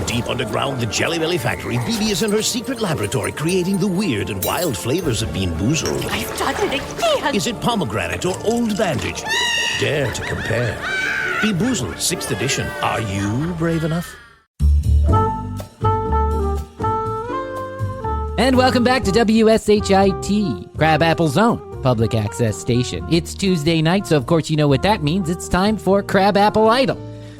Deep underground, the Jelly Belly factory, BB is in her secret laboratory creating the weird and wild flavors of Bean Boozled. I've done it again! Is it pomegranate or old bandage? Dare to compare. Bean Boozled, 6th edition. Are you brave enough? And welcome back to WSHIT, Crabapple Zone, public access station. It's Tuesday night, so of course you know what that means. It's time for Crabapple Idol,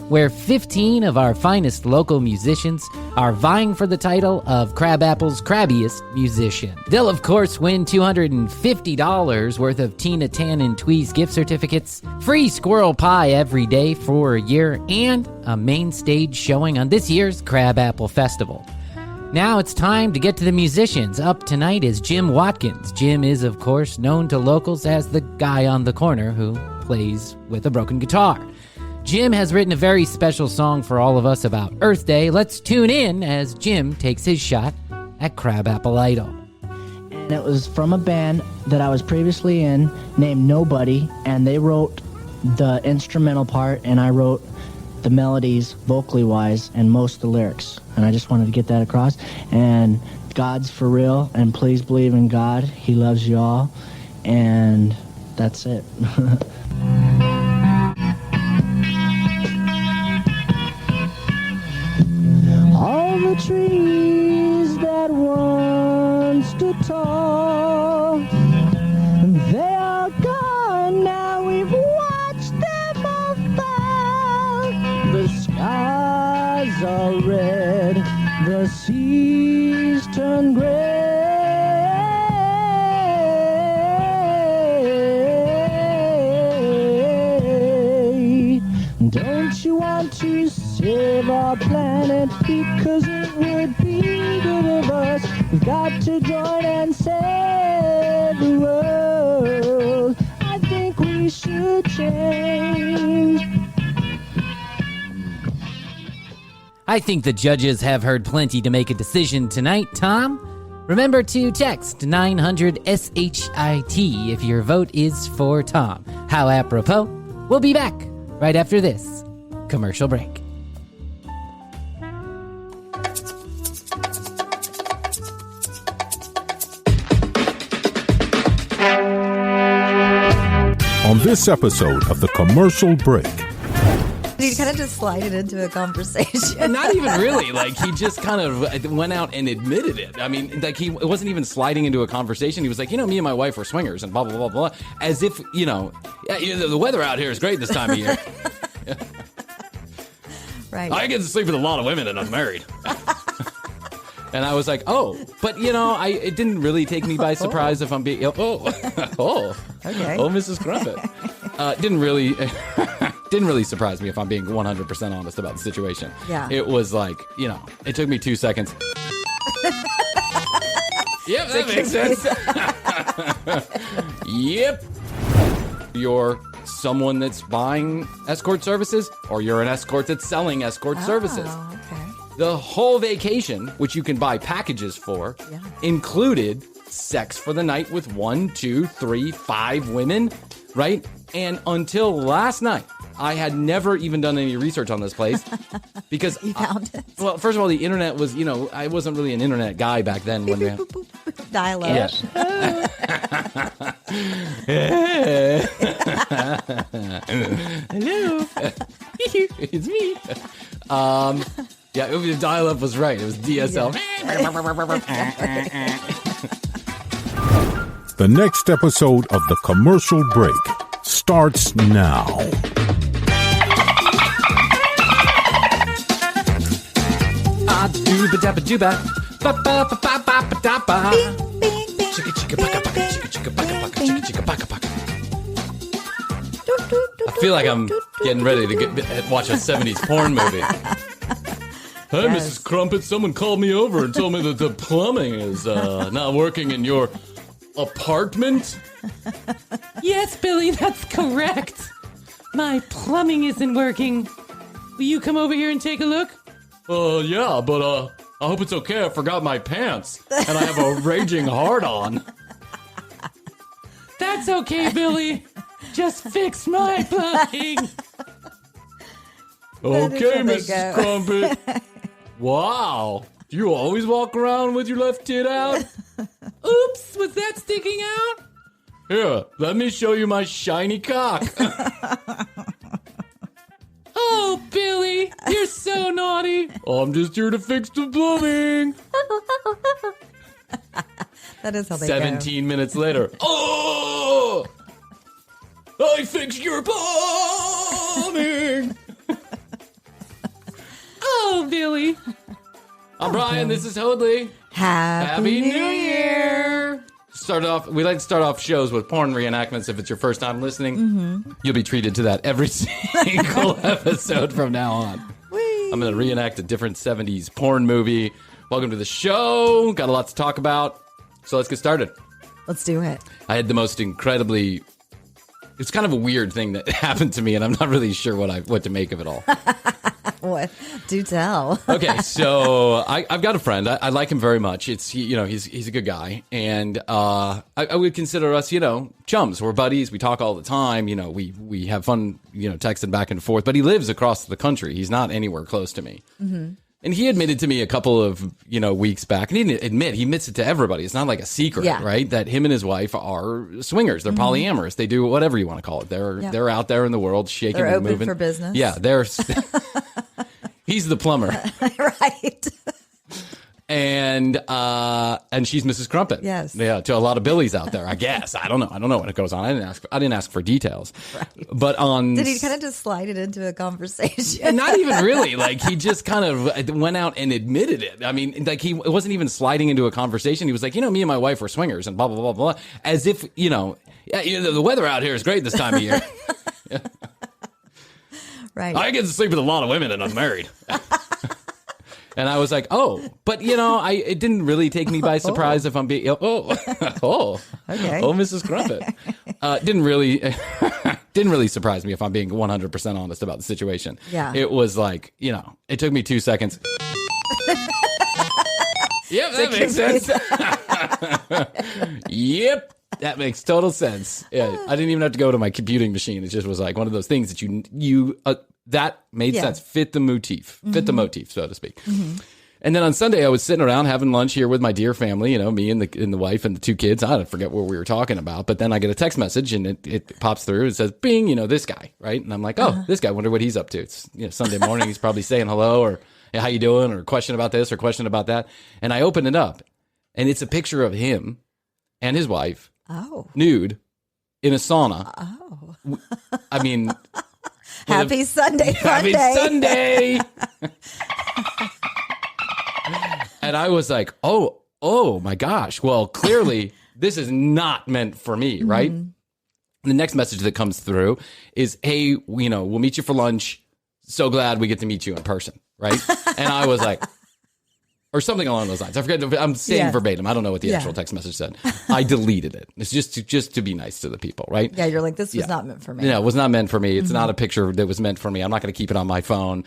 where 15 of our finest local musicians are vying for the title of Crabapple's crabbiest musician. They'll, of course, win $250 worth of Tina Tan and Tweez gift certificates, free squirrel pie every day for a year, and a main stage showing on this year's Crabapple Festival. Now it's time to get to the musicians. Up tonight is Jim Watkins. Jim is, of course, known to locals as the guy on the corner who plays with a broken guitar. Jim has written a very special song for all of us about Earth Day. Let's tune in as Jim takes his shot at Crabapple Idol. And it was from a band that I was previously in named Nobody, and they wrote the instrumental part, and I wrote the melodies vocally wise and most of the lyrics. And I just wanted to get that across. And God's for real, and please believe in God. He loves you all. And that's it. All the trees that once stood tall, they are gone now. We've watched them all fall. The skies are red, the seas turn gray. Don't you want to save our planet, because it would be good of us. We've got to join and save the world. I think we should change. I think the judges have heard plenty to make a decision tonight, Tom. Remember to text 900-SHIT if your vote is for Tom. How apropos. We'll be back right after this commercial break. On this episode of The Commercial Break. You kind of just slide it into a conversation. Not even really. Like, he just kind of went out and admitted it. I mean, like, it wasn't even sliding into a conversation. He was like, me and my wife are swingers and blah, blah, blah, blah. As if, the weather out here is great this time of year. Right. I get to sleep with a lot of women and I'm married. And I was like, but it didn't really take me by surprise if I'm being, okay. Mrs. Crumpet. Didn't really surprise me if I'm being 100% honest about the situation. Yeah. It was like, it took me 2 seconds. Yep, that makes sense. Yep. You're someone that's buying escort services, or you're an escort that's selling escort services. Okay. The whole vacation, which you can buy packages for, included sex for the night with 1, 2, 3, 5 women, right? And until last night, I had never even done any research on this place because you found it. Well, first of all, the internet was, I wasn't really an internet guy back then. When we dial up. Yeah. Hello, it's me. The dial-up was right. It was DSL. The next episode of The Commercial Break starts now. I feel like I'm getting ready to watch a 70s porn movie. Hey, Mrs. Crumpet, someone called me over and told me that the plumbing is not working in your apartment. Yes, Billy, that's correct. My plumbing isn't working. Will you come over here and take a look? Yeah, but I hope it's okay. I forgot my pants, and I have a raging hard-on. That's okay, Billy. Just fix my plumbing. Okay, Mrs. Crumpet. Wow. Do you always walk around with your left tit out? Oops, was that sticking out? Here, let me show you my shiny cock. Oh, Billy, you're so naughty. I'm just here to fix the plumbing. That is how they 17 minutes later. Oh! I fixed your plumbing. Oh, Billy. I'm Bryan. This is Hoadley. go. Happy New Year! We like to start off shows with porn reenactments. If it's your first time listening, you'll be treated to that every single episode from now on. Whee! I'm going to reenact a different 70s porn movie. Welcome to the show. Got a lot to talk about. So let's get started. Let's do it. I had the most incredibly... It's kind of a weird thing that happened to me, and I'm not really sure what to make of it all. What? Do tell. Okay, so I've got a friend. I like him very much. He's a good guy, and I would consider us, chums. We're buddies. We talk all the time. We have fun, texting back and forth. But he lives across the country. He's not anywhere close to me. Mm-hmm. And he admitted to me a couple of, weeks back, and he admits it to everybody. It's not like a secret, right? That him and his wife are swingers. They're polyamorous. They do whatever you want to call it. They're out there in the world shaking and moving. They're open for business. Yeah, he's the plumber. Right. And she's Mrs. Crumpet. Yes. Yeah, to a lot of Billies out there, I guess. I don't know what goes on. I didn't ask for details. Right. But Did he kind of just slide it into a conversation? Not even really. Like, he just kind of went out and admitted it. I mean, like, he wasn't even sliding into a conversation. He was like, me and my wife were swingers and blah, blah, blah, blah. As if, the weather out here is great this time of year. Right. I get to sleep with a lot of women and I'm married. And I was like, but it didn't really take me by surprise if I'm being, okay. Mrs. Crumpet. Didn't really surprise me if I'm being 100% honest about the situation. Yeah. It was like, it took me 2 seconds. Yep, that makes sense. Yep. That makes total sense. Yeah, I didn't even have to go to my computing machine. It just was like one of those things that that made sense. Fit the motif, so to speak. Mm-hmm. And then on Sunday, I was sitting around having lunch here with my dear family. Me and the wife and the 2 kids. I don't forget what we were talking about. But then I get a text message and it pops through. It says, "Bing, this guy," right? And I'm like, this guy. Wonder what he's up to. It's Sunday morning. He's probably saying hello or hey, how you doing, or question about this or question about that. And I open it up, and it's a picture of him and his wife. Nude in a sauna. I mean, Happy Sunday, Happy Sunday. And I was like, oh my gosh. Well, clearly this is not meant for me, right? Mm-hmm. The next message that comes through is, hey, we'll meet you for lunch. So glad we get to meet you in person, right? And I was like, or something along those lines. I forget. I'm saying verbatim. I don't know what the actual text message said. I deleted it. It's just to be nice to the people, right? Yeah, you're like, this was not meant for me. Yeah, it was not meant for me. It's not a picture that was meant for me. I'm not going to keep it on my phone.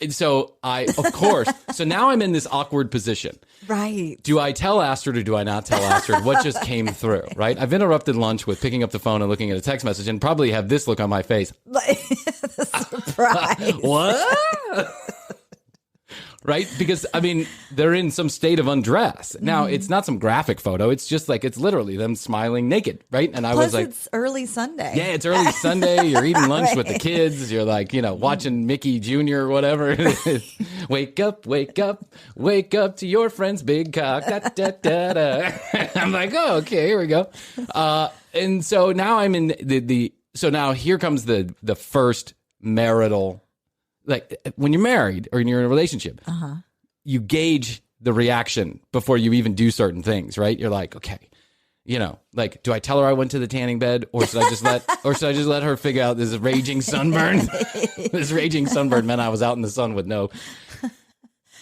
And so so now I'm in this awkward position. Right. Do I tell Astrid or do I not tell Astrid what just came through, right? I've interrupted lunch with picking up the phone and looking at a text message and probably have this look on my face. The surprise. What? Right? Because, they're in some state of undress. Now, it's not some graphic photo. It's just like, it's literally them smiling naked, right? And I was like... it's early Sunday. Yeah, it's early Sunday. You're eating lunch with the kids. You're like, watching Mickey Jr. or whatever. Wake up, wake up, wake up to your friend's big cock. Da, da, da, da. I'm like, okay, here we go. And so now I'm in so now here comes the first marital... Like, when you're married or you're in a relationship, you gauge the reaction before you even do certain things, right? You're like, okay, like, do I tell her I went to the tanning bed, or should I just let her figure out this raging sunburn? This raging sunburn meant I was out in the sun with no.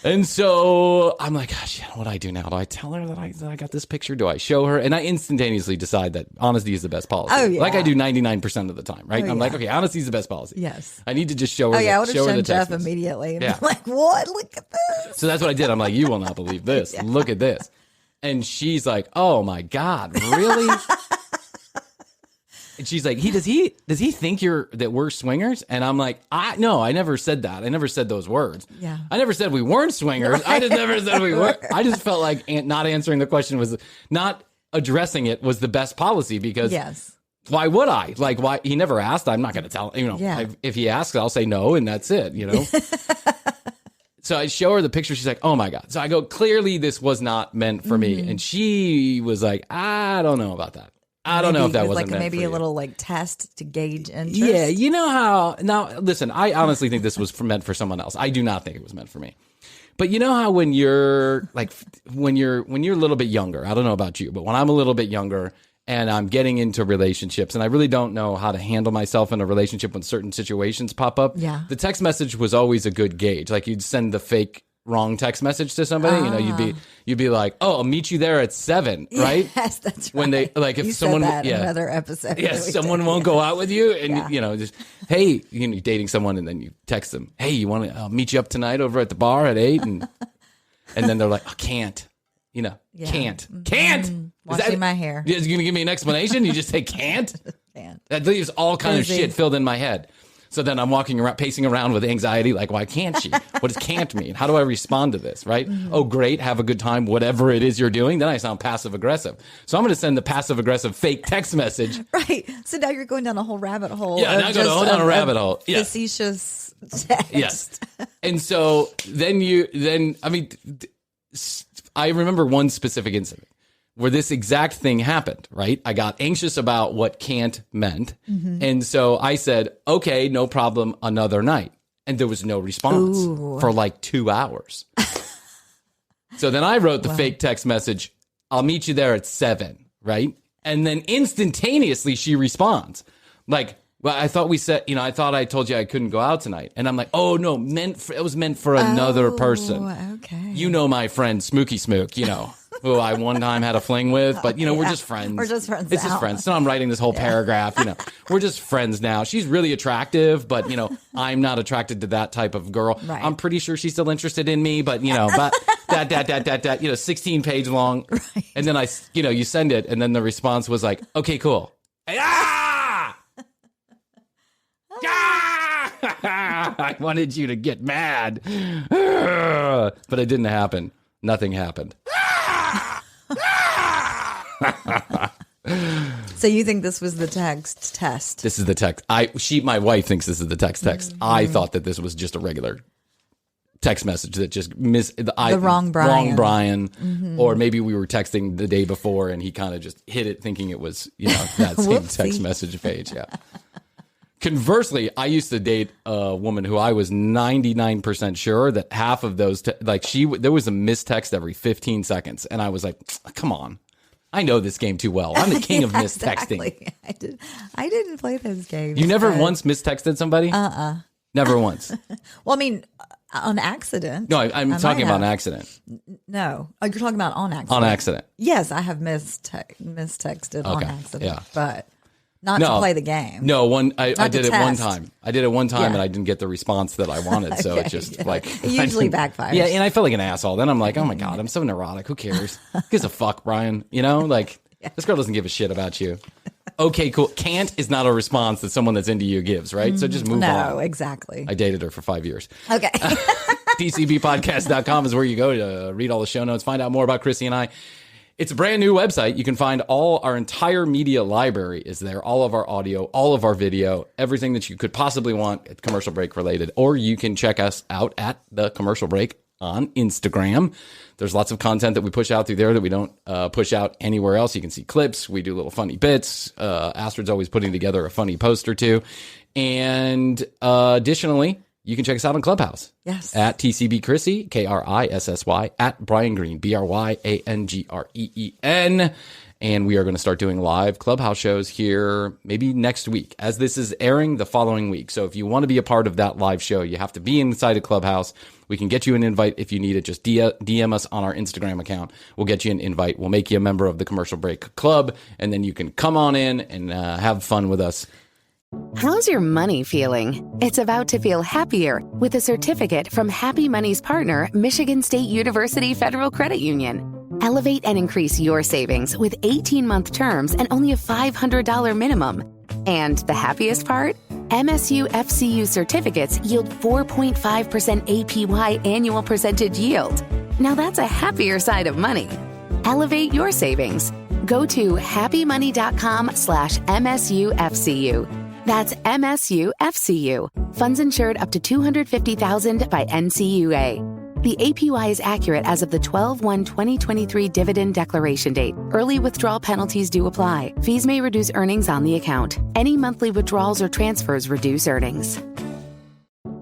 And so I'm like, gosh, what do I do now? Do I tell her that I got this picture? Do I show her? And I instantaneously decide that honesty is the best policy. Oh, yeah. Like I do 99% of the time, right? I'm like, okay, honesty is the best policy. Yes. I need to just show her. I would have shown the Jeff text immediately. Yeah. I'm like, what? Look at this. So that's what I did. I'm like, you will not believe this. Yeah. Look at this. And she's like, oh my God, really? And she's like, does he think that we're swingers? And I'm like, no, I never said that. I never said those words. Yeah. I never said we weren't swingers. Right. I just never said we were. I just felt like not answering the question was not addressing it was the best policy because Yes. why would I? Like, why? He never asked. I'm not going to tell him. Yeah. If he asks, I'll say no, and that's it. So I show her the picture. She's like, oh my God. So I go, clearly this was not meant for me. And she was like, I don't know about that. I don't know if that wasn't meant maybe for a you. little like test to gauge interest. Yeah, you know how now. Listen, I honestly think this was meant for someone else. I do not think it was meant for me. But you know how when you're when you're a little bit younger, I don't know about you, but when I'm a little bit younger and I'm getting into relationships and I really don't know how to handle myself in a relationship when certain situations pop up. Yeah. The text message was always a good gauge. Like you'd send the fake wrong text message to somebody, you'd be like, "Oh, I'll meet you there at 7," right? Yes, that's right. When they if you someone said that in another episode. yeah, someone won't go out with you, and just hey, dating someone, and then you text them, "Hey, you want to? I'll meet you up tonight over at the bar at 8," and then they're like, "I can't." Can't. Washing my hair. You're going to give me an explanation? You just say can't? Can't. That leaves all kind of Crazy. shit filled in my head. So then I'm walking around, pacing around with anxiety, like, why can't she? What does can't mean? How do I respond to this, right? Oh, great, have a good time, whatever it is you're doing. Then I sound passive-aggressive. So I'm going to send the passive-aggressive fake text message. Right. So now you're going down a whole rabbit hole. Yeah, now I go down a rabbit hole. Yeah. Facetious text. Yes. And so I remember one specific incident where this exact thing happened, right? I got anxious about what can't meant. And so I said, okay, no problem, another night. And there was no response for like 2 hours. So then I wrote the fake text message, I'll meet you there at 7, right? And then instantaneously she responds like, well, I thought we said, I thought I told you I couldn't go out tonight. And I'm like, oh no, it was meant for another person. Okay. You know my friend Smokey Smook, who I one time had a fling with, but we're just friends. We're just friends It's now. just friends. So I'm writing this whole paragraph, we're just friends now. She's really attractive, but I'm not attracted to that type of girl. Right. I'm pretty sure she's still interested in me, but but that 16 page long. Right. And then you send it, and then the response was like, okay, cool. I wanted you to get mad, but it didn't happen. Nothing happened. So you think this was the text test? This is the text. My wife thinks this is the text. I thought that this was just a regular text message that just the wrong Bryan. Wrong Bryan. Or maybe we were texting the day before and he kind of just hit it thinking it was, that same text message page. Yeah. Conversely, I used to date a woman who I was 99% sure that half of those, there was a missed text every 15 seconds. And I was like, come on. I know this game too well. I'm the king of missed texting. I didn't play those games. You never once mistexted somebody? Never once. Well, I mean, on accident. No, I'm talking about an accident. No. Oh, you're talking about on accident. On accident. Yes, I have mistexted on accident. Yeah. But not to play the game. No, I did it one test. time. I did it one time Yeah. and I didn't get the response that I wanted. So it just It usually backfires. Yeah, and I felt like an asshole. Then I'm like, oh my God, I'm so neurotic. Who cares? Who gives a fuck, Bryan? This girl doesn't give a shit about you. Okay, cool. Can't is not a response that someone that's into you gives, right? So just move on. No, exactly. I dated her for 5 years. Okay. TCBpodcast.com is where you go to read all the show notes, find out more about Krissy and I. It's a brand new website. You can find our entire media library is there. All of our audio, all of our video, everything that you could possibly want commercial break related. Or you can check us out at the Commercial Break on Instagram. There's lots of content that we push out through there that we don't push out anywhere else. You can see clips. We do little funny bits. Astrid's always putting together a funny post or two. And additionally, you can check us out on Clubhouse. Yes. At TCB Krissy, Krissy, at Bryan Green, BryanGreen. And we are going to start doing live Clubhouse shows here maybe next week, as this is airing the following week. So if you want to be a part of that live show, you have to be inside a Clubhouse. We can get you an invite if you need it. Just DM us on our Instagram account. We'll get you an invite. We'll make you a member of the Commercial Break Club, and then you can come on in and have fun with us. How's your money feeling? It's about to feel happier with a certificate from Happy Money's partner, Michigan State University Federal Credit Union. Elevate and increase your savings with 18-month terms and only a $500 minimum. And the happiest part? MSU FCU certificates yield 4.5% APY annual percentage yield. Now that's a happier side of money. Elevate your savings. Go to happymoney.com/MSUFCU. That's MSUFCU. Funds insured up to $250,000 by NCUA. The APY is accurate as of the 12/1/2023 dividend declaration date. Early withdrawal penalties do apply. Fees may reduce earnings on the account. Any monthly withdrawals or transfers reduce earnings.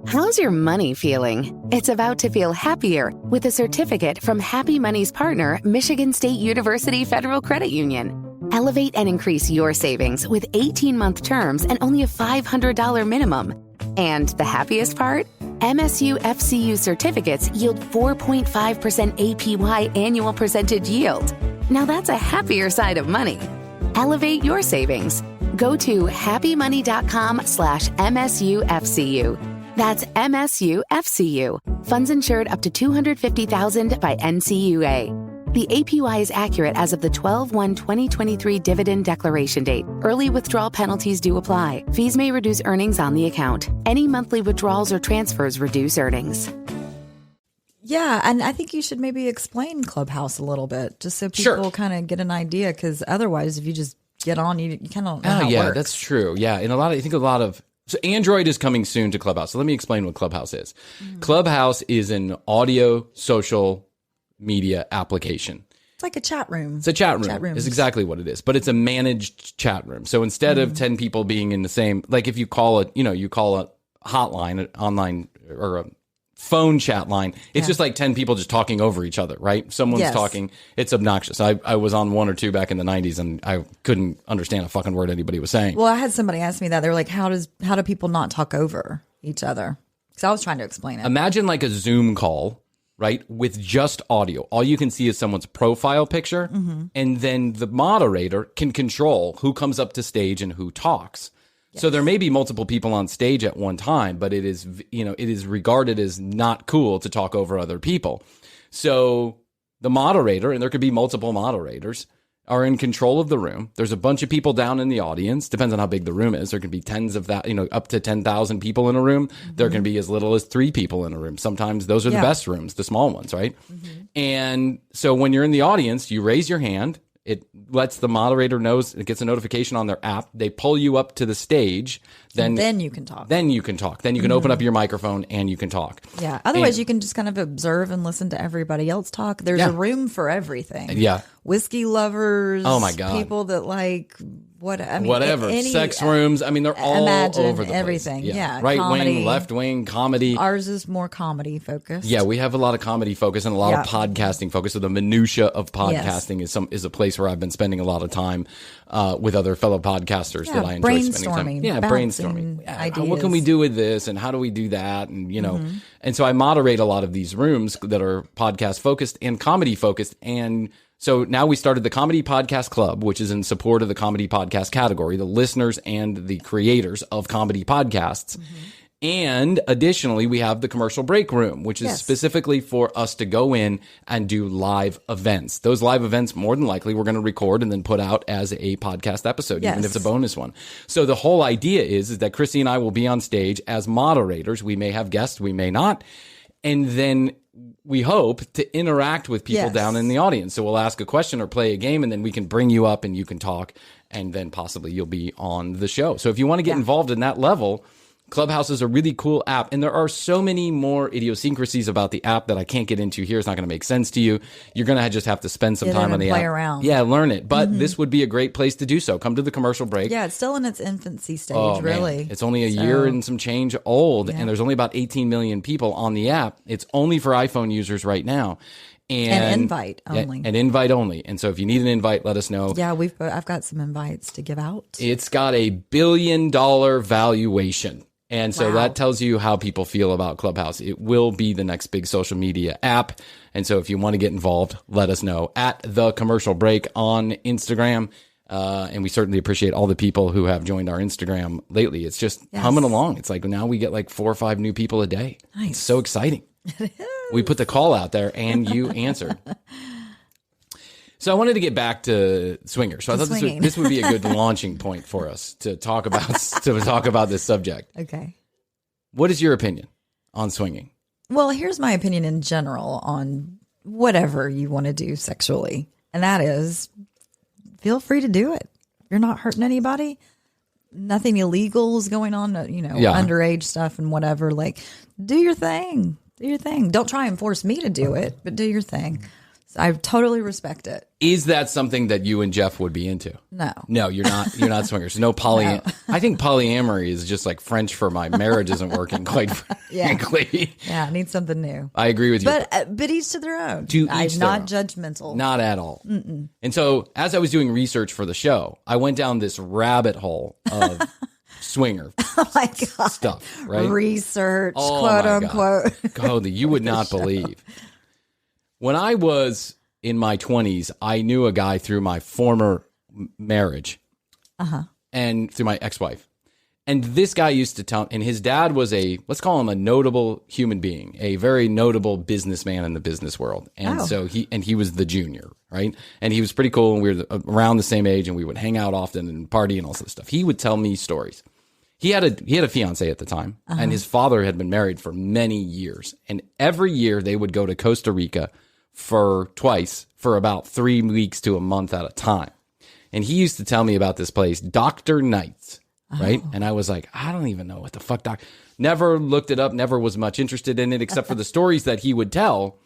How's your money feeling? It's about to feel happier with a certificate from Happy Money's partner, Michigan State University Federal Credit Union. Elevate and increase your savings with 18-month terms and only a $500 minimum. And the happiest part? MSU FCU certificates yield 4.5% APY annual percentage yield. Now that's a happier side of money. Elevate your savings. Go to happymoney.com/MSUFCU. That's MSUFCU. Funds insured up to $250,000 by NCUA. The APY is accurate as of the 12/1/2023 dividend declaration date. Early withdrawal penalties do apply. Fees may reduce earnings on the account. Any monthly withdrawals or transfers reduce earnings. Yeah, and I think you should maybe explain Clubhouse a little bit, just so people kind of get an idea. Because otherwise, if you just get on, you kind of know how it works. That's true. Yeah, and I think a lot of so Android is coming soon to Clubhouse. So let me explain what Clubhouse is. Clubhouse is an audio social media application. It's like a chat room. It's a chat room. Is exactly what it is, but it's a managed chat room. So instead of 10 people being in the same, like if you call it, you call a hotline, an online or a phone chat line, it's just like 10 people just talking over each other, right? Someone's talking. It's obnoxious. I was on one or two back in the 90s and I couldn't understand a fucking word anybody was saying. Well, I had somebody ask me that. They were like, how do people not talk over each other? Because I was trying to explain it. Imagine like a Zoom call, right? With just audio. All you can see is someone's profile picture. And then the moderator can control who comes up to stage and who talks. Yes. So there may be multiple people on stage at one time, but it is regarded as not cool to talk over other people. So the moderator, and there could be multiple moderators, are in control of the room. There's a bunch of people down in the audience. Depends on how big the room is. There can be tens of that, up to 10,000 people in a room. There can be as little as 3 people in a room. Sometimes those are the best rooms, the small ones, right? And so when you're in the audience, you raise your hand. It lets the moderator know, it gets a notification on their app. They pull you up to the stage. Then you can talk. Then you can open up your microphone and you can talk. Yeah. Otherwise, you can just kind of observe and listen to everybody else talk. There's a room for everything. Yeah. Whiskey lovers. Oh my God. People that like whatever. Sex rooms. I mean, they're all over the place. Everything. Yeah. Right comedy. wing, left wing, comedy. Ours is more comedy focused. Yeah, we have a lot of comedy focus and a lot of podcasting focus. So the minutia of podcasting is a place where I've been spending a lot of time with other fellow podcasters that I enjoy spending time. Yeah, brainstorming. Ideas. What can we do with this, and how do we do that? And and so I moderate a lot of these rooms that are podcast focused and comedy focused. And so now we started the Comedy Podcast Club, which is in support of the comedy podcast category, the listeners and the creators of comedy podcasts. And additionally, we have the Commercial Break Room, which is specifically for us to go in and do live events. Those live events, more than likely, we're going to record and then put out as a podcast episode, even if it's a bonus one. So the whole idea is that Krissy and I will be on stage as moderators. We may have guests, we may not. And then we hope to interact with people down in the audience. So we'll ask a question or play a game, and then we can bring you up and you can talk, and then possibly you'll be on the show. So if you want to get involved in that level, Clubhouse is a really cool app, and there are so many more idiosyncrasies about the app that I can't get into here. It's not going to make sense to you. You're going to just have to spend some time on the app. Play around. Yeah, learn it. But this would be a great place to do so. Come to the commercial break. Yeah, it's still in its infancy stage, really. Man. It's only a year and some change old, and there's only about 18 million people on the app. It's only for iPhone users right now. And invite only. And invite only. And so if you need an invite, let us know. Yeah, I've got some invites to give out. It's got a $1 billion valuation. And so that tells you how people feel about Clubhouse. It will be the next big social media app. And so if you want to get involved, let us know at The Commercial Break on Instagram. And we certainly appreciate all the people who have joined our Instagram lately. It's just humming along. It's like now we get like 4 or 5 new people a day. Nice. It's so exciting. We put the call out there and you answered. So I wanted to get back to swingers. So I thought this would be a good launching point for us to talk about this subject. Okay. What is your opinion on swinging? Well, here's my opinion in general on whatever you want to do sexually. And that is, feel free to do it. You're not hurting anybody. Nothing illegal is going on, underage stuff and whatever. Like, do your thing. Do your thing. Don't try and force me to do it, but do your thing. So I totally respect it. Is that something that you and Jeff would be into? No. No, you're not. You're not swingers. No No. I think polyamory is just like French for my marriage isn't working, quite frankly. Yeah, I need something new. I agree with you. But each to their own. I'm not judgmental. Not at all. Mm-mm. And so as I was doing research for the show, I went down this rabbit hole of swinger stuff, right? Research, quote unquote. Holy, you would not believe. When I was in my 20s, I knew a guy through my former marriage and through my ex-wife. And this guy used to tell, and his dad was let's call him a notable human being, a very notable businessman in the business world. And so he was the junior, right? And he was pretty cool, and we were around the same age, and we would hang out often and party and all sorts of stuff. He would tell me stories. He had a fiance at the time, and his father had been married for many years. And every year they would go to Costa Rica for about 3 weeks to a month at a time. And he used to tell me about this place, Dr. Knight's, right? And I was like, I don't even know what the fuck, never looked it up, never was much interested in it, except for the stories that he would tell,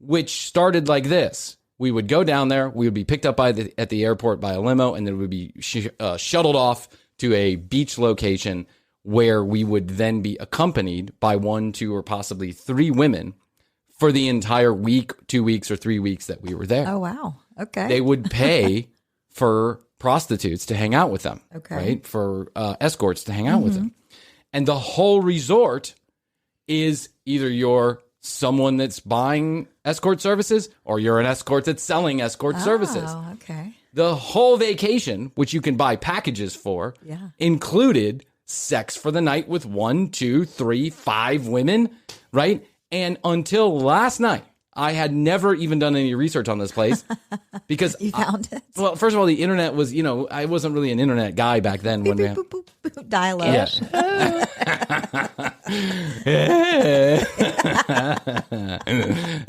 which started like this. We would go down there, we would be picked up at the airport by a limo, and then we would be shuttled off to a beach location where we would then be accompanied by 1, 2, or possibly 3 women for the entire week, 2 weeks, or 3 weeks that we were there. Oh, wow. Okay. They would pay for prostitutes to hang out with them, right? For escorts to hang out with them. And the whole resort is either you're someone that's buying escort services or you're an escort that's selling escort services. Oh, okay. The whole vacation, which you can buy packages for, included sex for the night with 1, 2, 3, 5 women, right? And until last night, I had never even done any research on this place because you found it. Well, first of all, the internet was, I wasn't really an internet guy back then. Beep, beep, boop, boop, boop, dial up.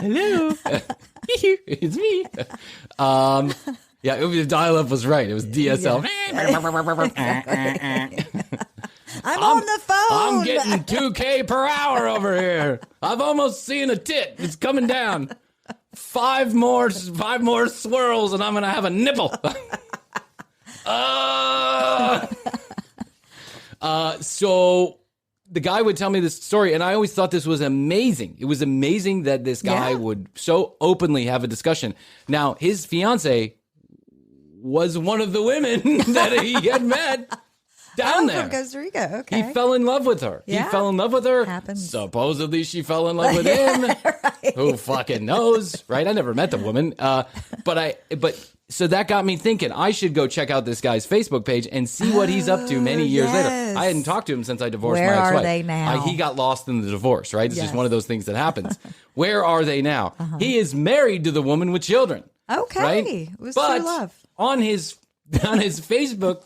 Hello, it's me. The dial up was right. It was DSL. I'm on the phone. I'm getting 2K per hour over here. I've almost seen a tit. It's coming down. 5 more swirls, and I'm gonna have a nipple. So the guy would tell me this story, and I always thought this was amazing. It was amazing that this guy would so openly have a discussion. Now, his fiance was one of the women that he had met down there. From Costa Rica. Okay. He fell in love with her. Yeah. He fell in love with her. Happens. Supposedly she fell in love with him. Right. Who fucking knows, right? I never met the woman. So that got me thinking I should go check out this guy's Facebook page and see what he's up to many years later. I hadn't talked to him since I divorced my ex-wife. Where are they now? He got lost in the divorce, right? It's just one of those things that happens. Where are they now? He is married to the woman with children. Okay. Right? It was but true love. On his Facebook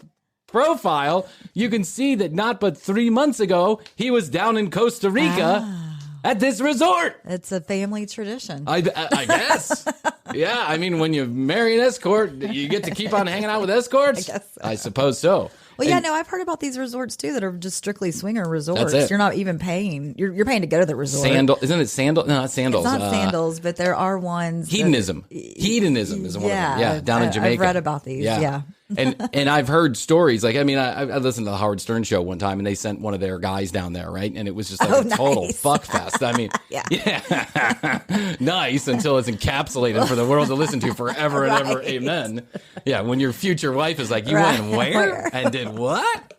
profile, you can see that not but 3 months ago, he was down in Costa Rica at this resort. It's a family tradition. I guess. Yeah, I mean, when you marry an escort, you get to keep on hanging out with escorts? I guess so. I suppose so. Well, I've heard about these resorts, too, that are just strictly swinger resorts. That's it. You're not even paying. You're paying to go to the resort. Isn't it sandal? No, not sandals. It's not sandals, but there are ones. Hedonism. Hedonism is one of them. Yeah, down in Jamaica. I've read about these, yeah. and I've heard stories. Like, I mean, I listened to the Howard Stern show one time, and they sent one of their guys down there, right? And it was just like a total fuck fest. I mean, nice until it's encapsulated for the world to listen to forever and ever. Amen. Yeah, when your future wife is like, you went where? And did what?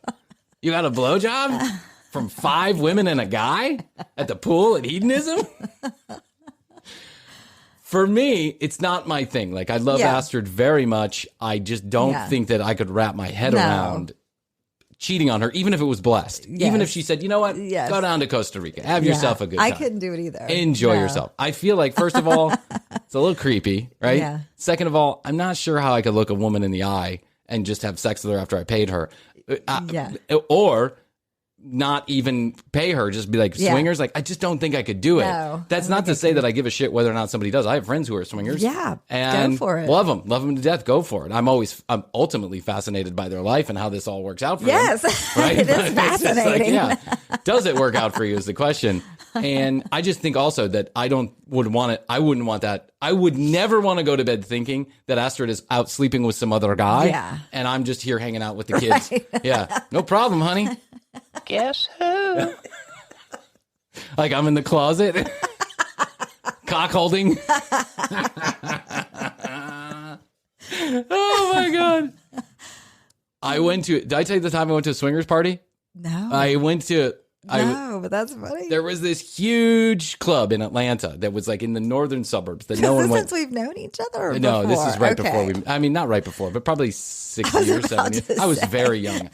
You got a blowjob from 5 women and a guy at the pool at Hedonism? For me, it's not my thing. Like, I love Astrid very much. I just don't think that I could wrap my head around cheating on her, even if it was blessed. Yes. Even if she said, you know what, Yes. go down to Costa Rica, have yourself a good time. I couldn't do it either. Enjoy No. yourself. I feel like, first of all, it's a little creepy, right? Yeah. Second of all, I'm not sure how I could look a woman in the eye and just have sex with her after I paid her. Yeah. Or not even pay her, just be like swingers. Like, I just don't think I could do it. No, That's not to say that I give a shit whether or not somebody does. I have friends who are swingers. Yeah, and go for it. Love them to death. Go for it. I'm ultimately fascinated by their life and how this all works out for them. Yes, Right? it is It's just like, fascinating. yeah. Does it work out for you is the question. And I just think also that I wouldn't want that. I would never want to go to bed thinking that Astrid is out sleeping with some other guy. Yeah. And I'm just here hanging out with the kids. Right. Yeah. No problem, honey. Guess who? Like I'm in the closet. Cock holding. Oh my God. Did I tell you the time I went to a swingers party? No. But that's funny. There was this huge club in Atlanta that was like in the northern suburbs that no one went. Since we've known each other? Or No, this is right Okay. before not right before, but probably 6 was years, about 7 years. to I was say. very young.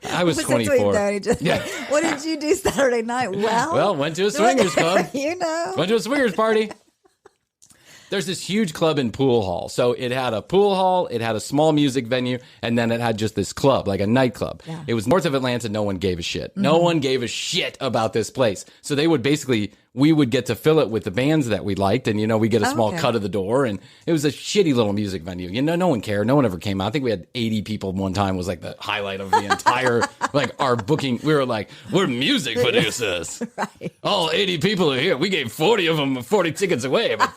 I was Since 24. we've known each other. Yeah. What did you do Saturday night? Well, went to a swingers club. You know. Went to a swingers party. There's this huge club in Pool Hall. So it had a pool hall, it had a small music venue, and then it had just this club, like a nightclub. Yeah. It was north of Atlanta. No one gave a shit. No one gave a shit about this place. So they would we would get to fill it with the bands that we liked, and, we get a small Okay. cut of the door, and it was a shitty little music venue. No one cared. No one ever came out. I think we had 80 people one time was like the highlight of the entire, like our booking. We were like, we're music producers. Right. All 80 people are here. We gave 40 of them 40 tickets away, but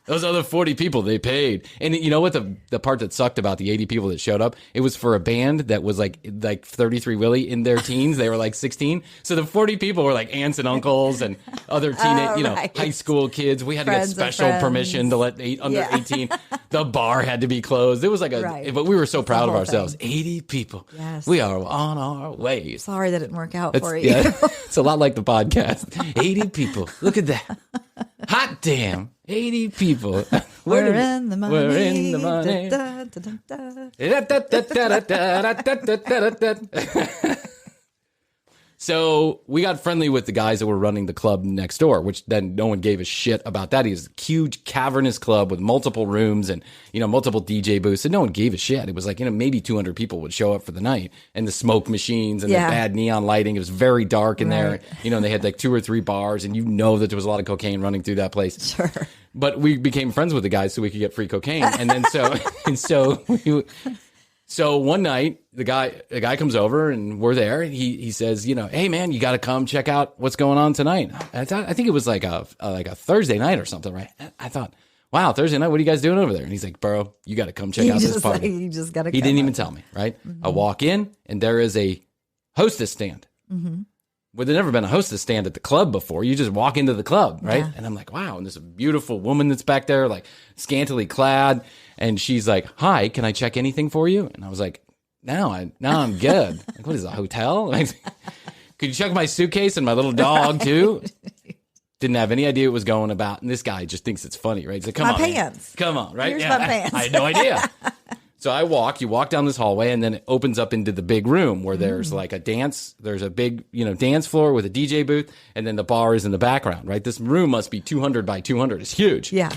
those other 40 people, they paid. And you know what the part that sucked about the 80 people that showed up? It was for a band that was like 33 Willie in their teens. They were like 16. So the 40 people were like aunts and uncles and other right. high school kids. We had to get Friends of special friends. permission to let under 18. The bar had to be closed. It was like Right. but we were so proud of whole ourselves. thing. 80 people. Yes. We are on our way. Sorry that didn't work out for you. Yeah, it's a lot like the podcast. 80 people. Look at that. Hot damn. 80 people. We're in the money. We're in the money. Da, da, da, da. So we got friendly with the guys that were running the club next door, which then no one gave a shit about that. He was a huge cavernous club with multiple rooms and, multiple DJ booths, and no one gave a shit. It was like, maybe 200 people would show up for the night, and the smoke machines and the bad neon lighting. It was very dark in there. And they had like 2 or 3 bars, and that there was a lot of cocaine running through that place. Sure. But we became friends with the guys so we could get free cocaine. And then So one night, the guy comes over and we're there. And he says, hey man, you got to come check out what's going on tonight. I think it was like a Thursday night or something, right? I thought, wow, Thursday night, what are you guys doing over there? And he's like, bro, you got to come check out this party. You just got to. He didn't even tell me, right? I walk in and there is a hostess stand. Mm-hmm. Well, there'd never been a hostess stand at the club before. You just walk into the club, right? Yeah. And I'm like, wow. And there's a beautiful woman that's back there, like scantily clad. And she's like, hi, can I check anything for you? And I was like, no, I'm good. Like, what is it, a hotel? Like, could you check my suitcase and my little dog too? Didn't have any idea what was going about. And this guy just thinks it's funny, right? He's like, come on, pants. Man. Come on, right? Here's my pants. I had no idea. So you walk down this hallway, and then it opens up into the big room where there's like there's a big, dance floor with a DJ booth, and then the bar is in the background, right? This room must be 200 by 200. It's huge. Yeah.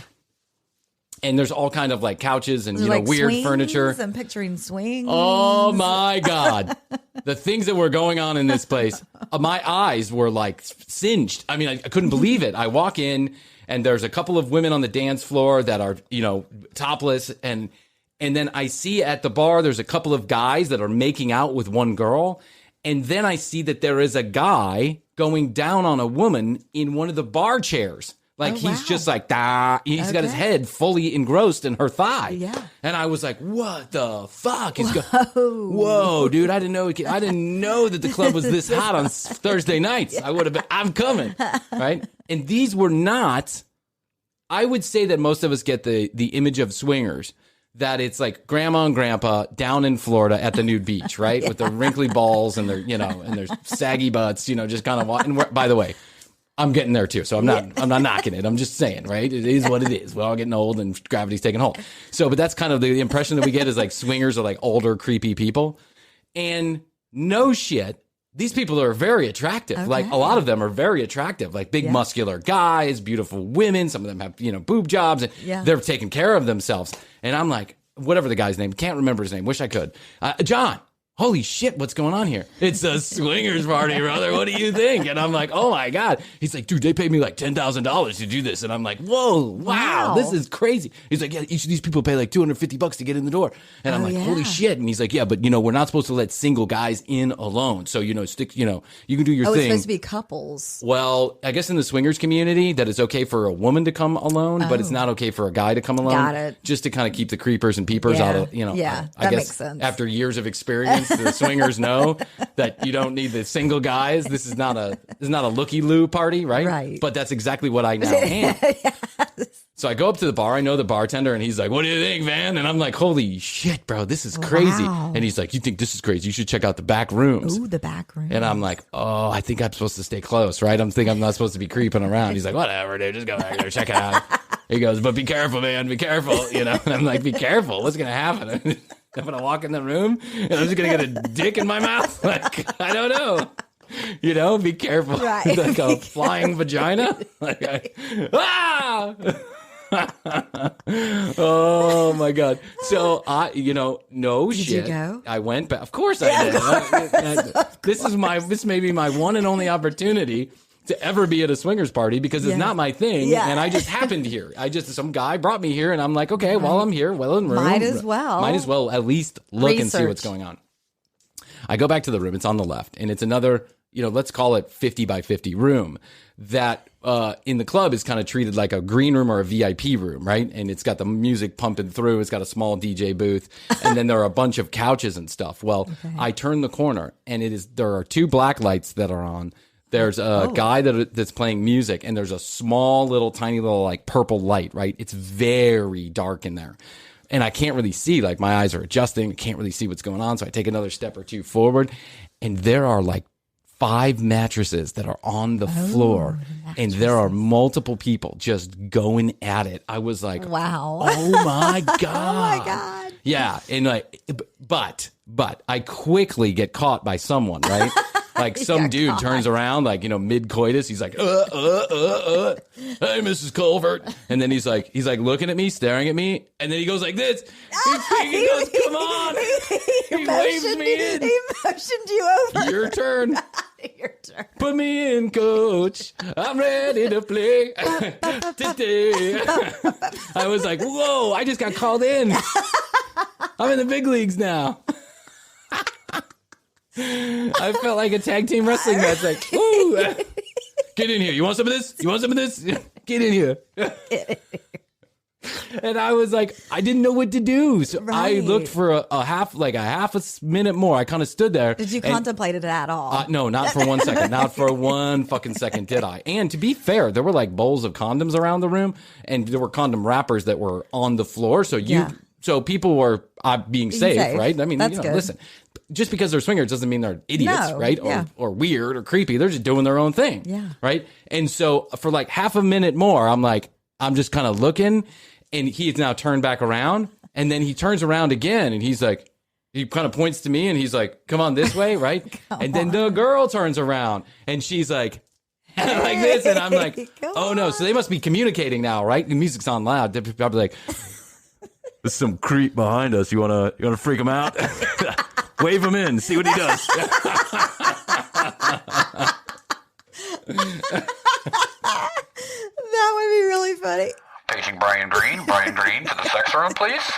And there's all kind of like couches and, like weird swings. furniture. I'm picturing swings. Oh my God. The things that were going on in this place, my eyes were like singed. I mean, I couldn't believe it. I walk in and there's a couple of women on the dance floor that are, topless. And then I see at the bar, there's a couple of guys that are making out with one girl. And then I see that there is a guy going down on a woman in one of the bar chairs. Like, he's just like, he's got his head fully engrossed in her thigh. Yeah. And I was like, what the fuck is going Whoa, dude, I didn't know that the club was this hot on Thursday nights. I would have been, I'm coming. Right. And these were not, I would say that most of us get the image of swingers, that it's like grandma and grandpa down in Florida at the nude beach, right? With their wrinkly balls and their, and their saggy butts, just kind of, and by the way, I'm getting there too, so I'm not knocking it. I'm just saying, right? It is what it is. We're all getting old and gravity's taking hold. So, but that's kind of the impression that we get is like swingers are like older, creepy people. And no shit. These people are very attractive. Okay. Like a lot of them are very attractive, like big muscular guys, beautiful women. Some of them have, boob jobs and they're taking care of themselves. And I'm like, whatever the guy's name, can't remember his name. Wish I could. John. Holy shit, what's going on here? It's a swingers party, brother. What do you think? And I'm like, oh my God. He's like, dude, they paid me like $10,000 to do this. And I'm like, whoa, wow, this is crazy. He's like, yeah, each of these people pay like $250 to get in the door. And I'm like, holy shit. And he's like, yeah, but we're not supposed to let single guys in alone. So, you can do your thing. It's supposed to be couples. Well, I guess in the swingers community that it's okay for a woman to come alone, but it's not okay for a guy to come alone. Got it. Just to kind of keep the creepers and peepers out of, Yeah, I that guess makes sense. After years of experience, the swingers know that you don't need the single guys. This is not a looky-loo party, right? Right. But that's exactly what I now am. So I go up to the bar. I know the bartender, and he's like, "What do you think, man?" And I'm like, "Holy shit, bro, this is crazy." Wow. And he's like, "You think this is crazy? You should check out the back rooms." Ooh, the back room. And I'm like, "Oh, I think I'm supposed to stay close, right? I'm not supposed to be creeping around." He's like, "Whatever, dude, just go back there, check it out." He goes, "But be careful, man, be careful." And I'm like, "Be careful. What's gonna happen?" I'm gonna walk in the room and I'm just gonna get a dick in my mouth. Like, I don't know. Be careful. Right. Like a flying vagina. Like, oh my God. So no Did shit. you go? I went back. Of course I did. This may be my one and only opportunity to ever be at a swingers party because it's not my thing. Yeah. And I just happened here. Some guy brought me here and I'm like, okay, while I'm here, well in room. Might as well at least look and see what's going on. I go back to the room. It's on the left and it's another, let's call it 50 by 50 room that, in the club is kind of treated like a green room or a VIP room, right? And it's got the music pumping through. It's got a small DJ booth and then there are a bunch of couches and stuff. Well, I turn the corner and there are two black lights that are on. There's a guy that's playing music, and there's a small little, tiny little, like, purple light, right? It's very dark in there. And I can't really see, like, my eyes are adjusting. I can't really see what's going on. So I take another step or two forward, and there are, like, 5 mattresses that are on the floor. And there are multiple people just going at it. I was like, wow. Oh, my God. Oh, my God. Yeah. And, but I quickly get caught by someone, right? Like some dude turns around, like, mid coitus. He's like, hey, Mrs. Culvert. And then he's like looking at me, staring at me. And then he goes like this. He goes, come on. He waves me in. He motioned you over. Your turn. Your turn. Put me in, coach. I'm ready to play today. I was like, whoa, I just got called in. I'm in the big leagues now. I felt like a tag team wrestling match. Like, woo! Get in here. You want some of this? You want some of this? Get in here. And I was like, I didn't know what to do. So I looked for a half a minute more. I kind of stood there. Did you contemplate it at all? No, not for 1 second. Not for 1 fucking second did I. And to be fair, there were like bowls of condoms around the room, and there were condom wrappers that were on the floor. So so people were being safe, right? I mean, That's good. Listen. Just because they're swingers doesn't mean they're idiots, right? Or weird or creepy. They're just doing their own thing, right? And so for like half a minute more, I'm just kind of looking, and he's now turned back around, and then he turns around again, and he kind of points to me, and he's like, "Come on this way," right? And then the girl turns around, and she's like, like this, and I'm like, "Oh no!" So they must be communicating now, right? The music's on loud. They're probably like, "There's some creep behind us. You wanna freak him out?" Wave him in, see what he does. That would be really funny. Paging Brian Green to the sex room, please.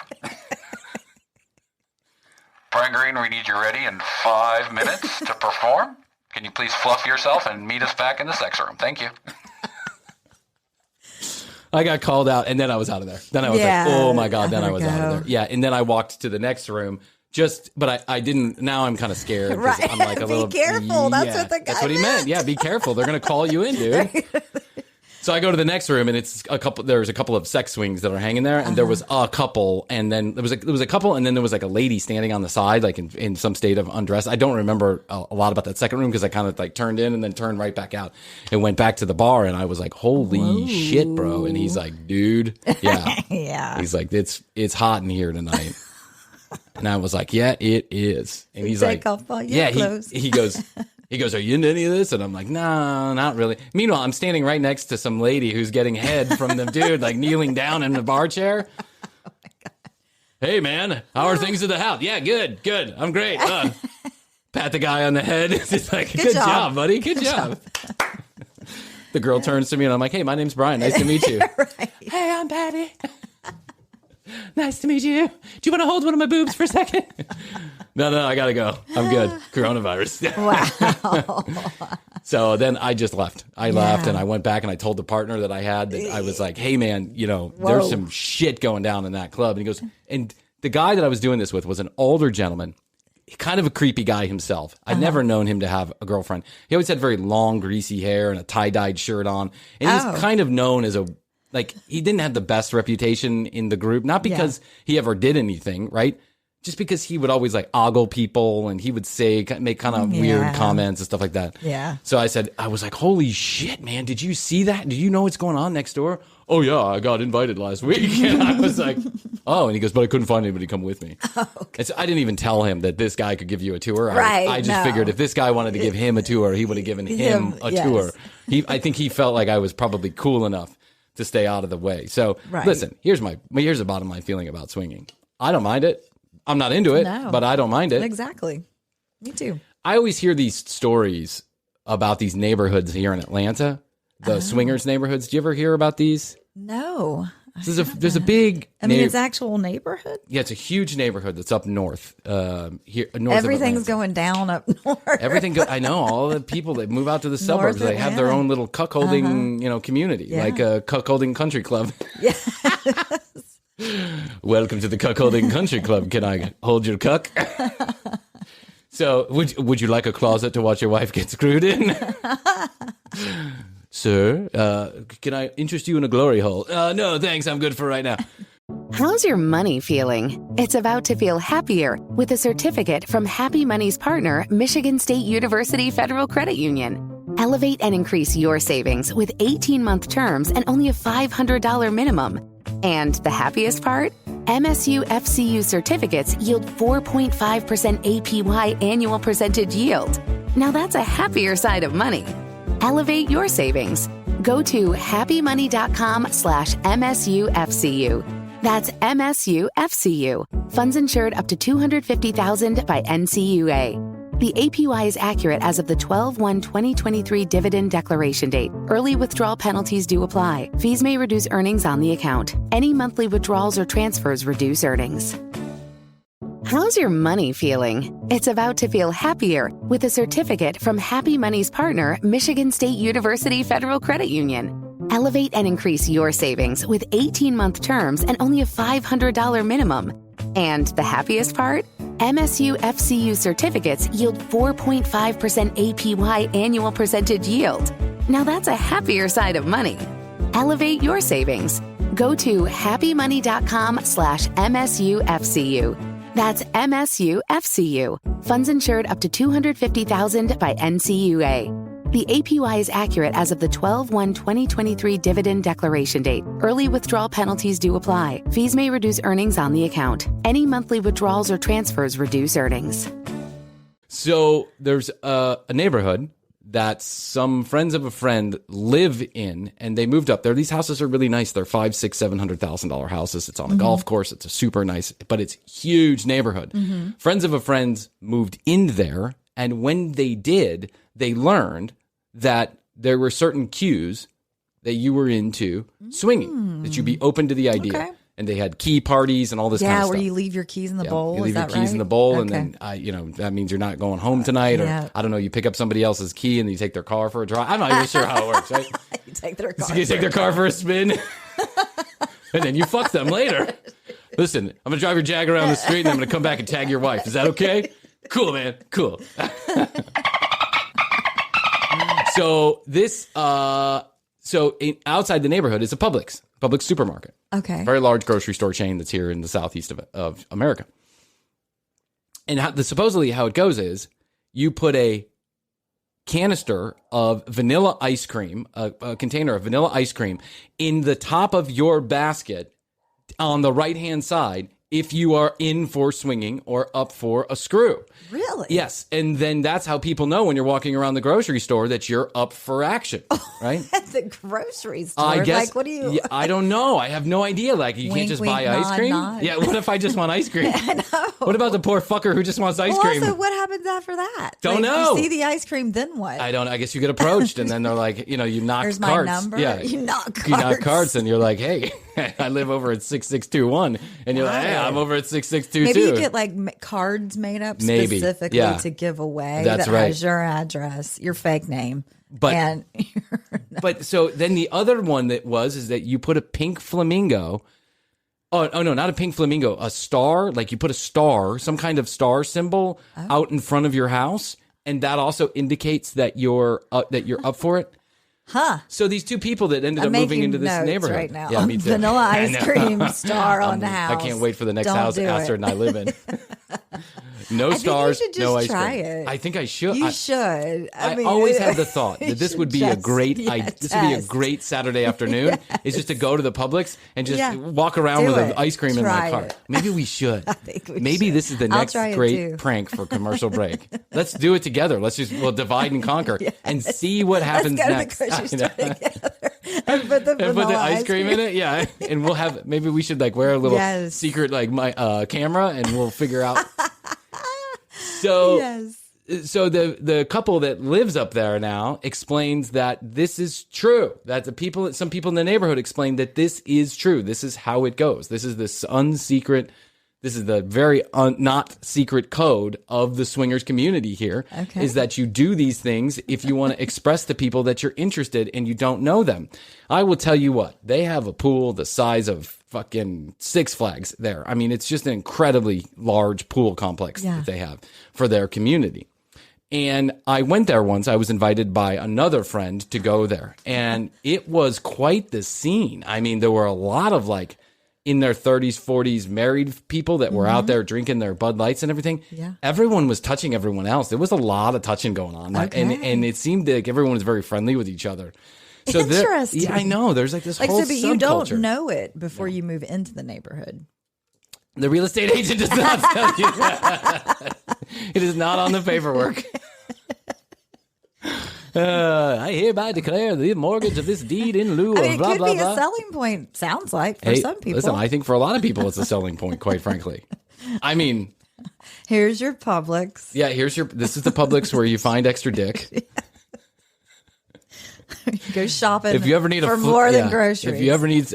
Brian Green, we need you ready in 5 minutes to perform. Can you please fluff yourself and meet us back in the sex room? Thank you. I got called out, and then I was out of there. Then I was like, oh my God, then I was out of there. Yeah, and then I walked to the next room. But I didn't. Now I'm kind of scared. Right. I'm like a little. Be careful. That's what the guy That's what he meant. Yeah, be careful. They're gonna call you in, dude. So I go to the next room, and it's a couple. There's a couple of sex swings that are hanging there, and there was a couple, and then there was a couple, and then there was like a lady standing on the side, like in some state of undress. I don't remember a lot about that second room because I kind of like turned in and then turned right back out and went back to the bar, and I was like, "Holy shit, bro!" And he's like, "Dude, yeah, Yeah." He's like, "It's hot in here tonight." And I was like, yeah, it is. And he's like, off all your yeah, clothes. he goes, are you into any of this? And I'm like, no, not really. Meanwhile, I'm standing right next to some lady who's getting head from the dude, like kneeling down in the bar chair. Oh my God. Hey man, how are things at the house? Yeah, good. I'm great. Pat the guy on the head. It's like, good job, buddy. Good job. The girl turns to me and I'm like, hey, my name's Bryan. Nice to meet you. Right. Hey, I'm Patty. Nice to meet you. Do you want to hold one of my boobs for a second? No, I got to go. I'm good. Coronavirus. Wow. So then I just left. I left and I went back and I told the partner that I had that I was like, hey, man, there's some shit going down in that club. And he goes, and the guy that I was doing this with was an older gentleman, kind of a creepy guy himself. I'd never known him to have a girlfriend. He always had very long, greasy hair and a tie-dyed shirt on. And he's kind of known as he didn't have the best reputation in the group, not because he ever did anything, right? Just because he would always ogle people and he would make kind of weird comments and stuff like that. Yeah. So I was like, holy shit, man, did you see that? Do you know what's going on next door? Oh yeah, I got invited last week. And I was like, oh, and he goes, but I couldn't find anybody to come with me. Oh, okay. And so I didn't even tell him that this guy could give you a tour. Right. I just figured if this guy wanted to give him a tour, he would have given him a tour. I think he felt like I was probably cool enough to stay out of the way. So listen, here's the bottom line feeling about swinging. I don't mind it. I'm not into it, but I don't mind it. Exactly. Me too. I always hear these stories about these neighborhoods here in Atlanta, the swingers neighborhoods. Do you ever hear about these? No. There's a big. it's actual neighborhood. Yeah, it's a huge neighborhood that's up north. Here, north. Everything's going down up north. I know all the people that move out to the suburbs. They have their own little cuckolding, community, like a cuckolding country club. Yes. Welcome to the Cuckolding Country Club. Can I hold your cuck? So, would you like a closet to watch your wife get screwed in? Sir, can I interest you in a glory hole? No, thanks. I'm good for right now. How's your money feeling? It's about to feel happier with a certificate from Happy Money's partner, Michigan State University Federal Credit Union. Elevate and increase your savings with 18-month terms and only a $500 minimum. And the happiest part? MSU FCU certificates yield 4.5% APY annual percentage yield. Now that's a happier side of money. Elevate your savings. Go to happymoney.com/MSUFCU. That's MSUFCU. Funds insured up to $250,000 by NCUA. The APY is accurate as of the 12/1/2023 dividend declaration date. Early withdrawal penalties do apply. Fees may reduce earnings on the account. Any monthly withdrawals or transfers reduce earnings. How's your money feeling? It's about to feel happier with a certificate from Happy Money's partner, Michigan State University Federal Credit Union. Elevate and increase your savings with 18-month terms and only a $500 minimum. And the happiest part? MSU FCU certificates yield 4.5% APY annual percentage yield. Now that's a happier side of money. Elevate your savings. Go to happymoney.com/MSUFCU. That's MSUFCU. Funds insured up to $250,000 by NCUA. The APY is accurate as of the 12/1/2023 dividend declaration date. Early withdrawal penalties do apply. Fees may reduce earnings on the account. Any monthly withdrawals or transfers reduce earnings. So there's a neighborhood that some friends of a friend live in, and they moved up there. These houses are really nice. They're $500,000, $600,000, $700,000 houses. It's on a golf course. It's a super nice, but it's huge neighborhood. Friends of a friend moved in there, and when they did, they learned that there were certain cues that you were into swinging, that you'd be open to the idea. Okay. And they had key parties and all this kind of stuff. Yeah, where you leave your keys in the bowl. You leave your keys in the bowl, and then that means you're not going home tonight, or I don't know. You pick up somebody else's key and you take their car for a drive. I'm not even sure how it works, right? You take their car. You take their car for a spin, and then you fuck them later. Listen, I'm gonna drive your Jag around the street, and I'm gonna come back and tag your wife. Is that okay? Cool, man. Cool. So this, outside the neighborhood is a Publix supermarket. Okay. Very large grocery store chain that's here in the southeast of America. And supposedly how it goes is you put a canister of vanilla ice cream, a container of vanilla ice cream in the top of your basket on the right-hand side if you are in for swinging or up for a screw. Really? Yes. And then that's how people know when you're walking around the grocery store that you're up for action, right? At the grocery store? I guess. Like, what do you... Yeah, I don't know. I have no idea. Like, you can't just Wink, buy wink, ice cream? nod. Yeah, what if I just want ice cream? I know. What about the poor fucker who just wants ice cream? Also, what happens after that? Don't Like, know. You see the ice cream, then what? I don't. I guess you get approached, and then they're like, you knock Here's carts. my number. Yeah, You knock carts. You knock carts, and you're like, hey, I live over at 6621, and you're like, hey, I'm over at 6622. Maybe you get like cards made up Maybe. specifically Yeah. to give away. That's that right. Has your address, your fake name, But but so then the other one is that you put a pink flamingo. Oh no, not a pink flamingo, a star. Like you put a star, some kind of star symbol out in front of your house, and that also indicates that you're up for it. Huh. So these two people that ended I'm up moving making into this notes neighborhood. right now. Yeah, me too. Vanilla I ice know. cream star on the house. I can't wait for the next Don't house do Astrid it. and I live in. No I stars, think you should no just ice try cream. it. I think I should. You should. I mean, always have the thought you that this should would be a just great be a this would be a test. great Saturday afternoon. Is just to go to the Publix and just Yeah. walk around Do with an it. ice cream in Try my car. it. Maybe we should. think we Maybe should. this is the I'll next try it great too. prank for commercial break. Let's do it together. We'll divide and conquer and see what happens Let's go next. to the grocery store together and put the And put the vanilla ice cream in it, yeah. And we'll have maybe we should like wear a little Yes. secret like my camera, and we'll figure out. So, Yes. so the couple that lives up there now explains that this is true. That some people in the neighborhood explain that this is true. This is how it goes. This is This is the very not secret code of the swingers community here. Okay. Is that you do these things if you want to express to people that you're interested and you don't know them. I will tell you what, they have a pool the size of fucking Six Flags there. I mean, it's just an incredibly large pool complex that they have for their community. And I went there once. I was invited by another friend to go there. And it was quite the scene. I mean, there were a lot of like in their 30s, 40s married people that were out there drinking their Bud Lights and everything. Yeah. Everyone was touching everyone else. There was a lot of touching going on. Okay. And it seemed like everyone was very friendly with each other. So Interesting. Yeah, I know. There's like this Like, whole so, but you don't subculture. know it before you move into the neighborhood. The real estate agent does not tell you that. It is not on the paperwork. I hereby declare the mortgage of this deed in lieu of I mean, it blah, could blah, be blah. a selling point, sounds like, for Hey, some people. Listen, I think for a lot of people it's a selling point, quite frankly. I mean, Here's your Publix. yeah, this is the Publix where you find extra dick. Go shopping If you ever need for more than groceries. If you ever need,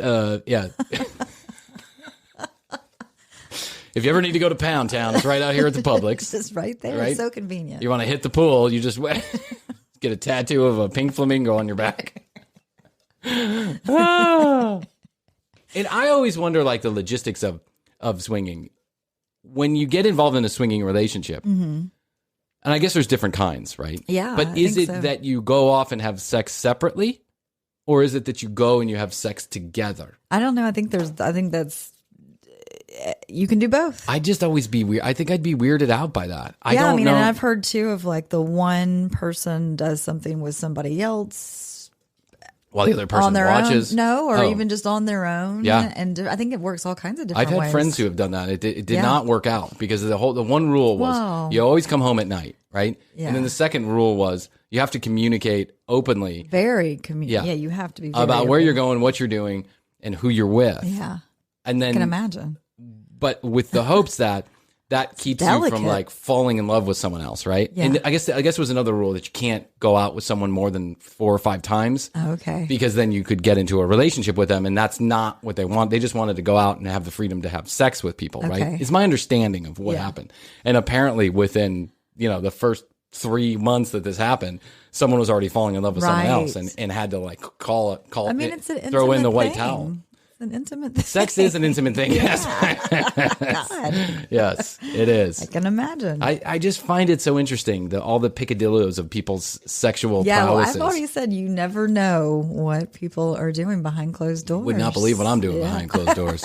If you ever need to go to Pound Town, it's right out here at the Publix. It's just right there. Right? It's so convenient. You want to hit the pool, you just get a tattoo of a pink flamingo on your back. Ah. And I always wonder, like, the logistics of swinging. When you get involved in a swinging relationship, and I guess there's different kinds, right? Yeah, But I is think it so. that you go off and have sex separately? Or is it that you go and you have sex together? I don't know. I think that's, you can do both. I just always be weird. I think I'd be weirded out by that. I I don't mean, know. and I've heard too of like the one person does something with somebody else While the other person on their watches. own. No, or Oh. even just on their own. Yeah. And I think it works all kinds of different I've had ways. friends who have done that. It did Yeah. not work out because the one rule was Whoa. you always come home at night, right? Yeah. And then the second rule was you have to communicate openly Very Yeah. Yeah, you have to be very about where open. you're going, what you're doing, and who you're with. Yeah. And I can then, imagine. but with the hopes that keeps you delicate. from like falling in love with someone else, right? Yeah. And I guess it was another rule that you can't go out with someone more than 4 or 5 times. Okay. Because then you could get into a relationship with them, and that's not what they want. They just wanted to go out and have the freedom to have sex with people, Okay. right? It's my understanding of what Yeah. happened. And apparently within, the first 3 months that this happened, someone was already falling in love with someone Right. else and had to like call I mean, it, it's an throw in the intimate white thing. towel. It's an intimate thing. Sex is an intimate thing. Yes. God, Yes, it is. I can imagine. I just find it so interesting, all the picadillos of people's sexual yeah, well, prowesses. I've already said you never know what people are doing behind closed doors. Would not believe what I'm doing behind closed doors.